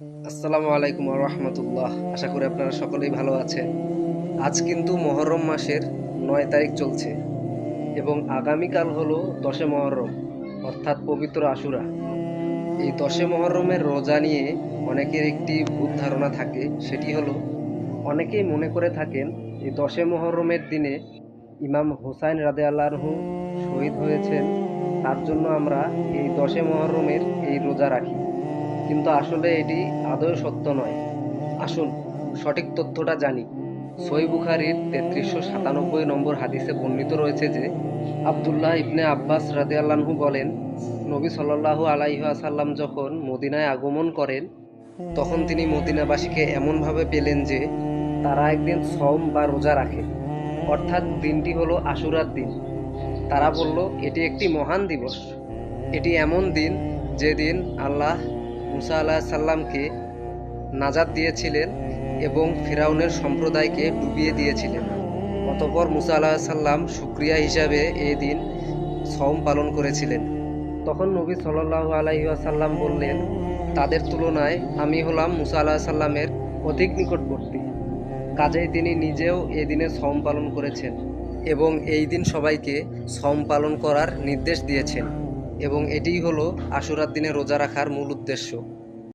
আসসালামু আলাইকুম ওয়া রাহমাতুল্লাহ। আশা করি আপনারা সকলেই ভালো আছেন। আজ কিন্তু মুহররম মাসের ৯ তারিখ চলছে এবং আগামীকাল হলো ১০ মুহররম অর্থাৎ পবিত্র আশুরা। এই ১০ মুহররমের রোজা নিয়ে অনেকের একটি ভুল ধারণা থাকে, সেটি হলো অনেকেই মনে করে থাকেন এই ১০ মুহররমের দিনে ইমাম হুসাইন রাদিয়াল্লাহু আনহু শহীদ হয়েছেন, তার জন্য আমরা এই ১০ মুহররমের এই রোজা রাখি। কিন্তু আসলে এটি আদৌ সত্য নয়। আসুন সঠিক তথ্যটা জানি। সহিহ বুখারীর ৩৩৯৭ নম্বর হাদিসে বর্ণিত রয়েছে যে আব্দুল্লাহ ইবনে আব্বাস রাদিয়াল্লাহু আনহু বলেন, নবী সাল্লাল্লাহু আলাইহি ওয়াসাল্লাম যখন মদিনায় আগমন করেন তখন তিনি মদিনাবাসীকে এমনভাবে পেলেন যে তারা একদিন সওম বা রোজা রাখে, অর্থাৎ দিনটি হলো আশুরার দিন। তারা বলল, এটি একটি মহান দিবস। এটি এমন দিন যেদিন আল্লাহ মুসা আলাইহিস সালামকে নাজাত দিয়েছিলেন এবং ফিরআউনের সম্প্রদায়কে ডুবিয়ে দিয়েছিলেন। অতঃপর মুসা আলাইহিস সালাম শুকরিয়া হিসাবে এই দিন সওম পালন করেছিলেন। তখন নবী সাল্লাল্লাহু আলাইহি ওয়াসাল্লাম বললেন, তাদের তুলনায় আমি হলাম মুসা আলাইহিস সালামের অধিক নিকটবর্তী। কাজেই তিনি নিজেও এই দিনে সওম পালন করেছেন এবং এই দিন সবাইকে সওম পালন করার নির্দেশ দিয়েছেন এবং এটিই হলো আশুরার দিনে রোজা রাখার মূল উদ্দেশ্য।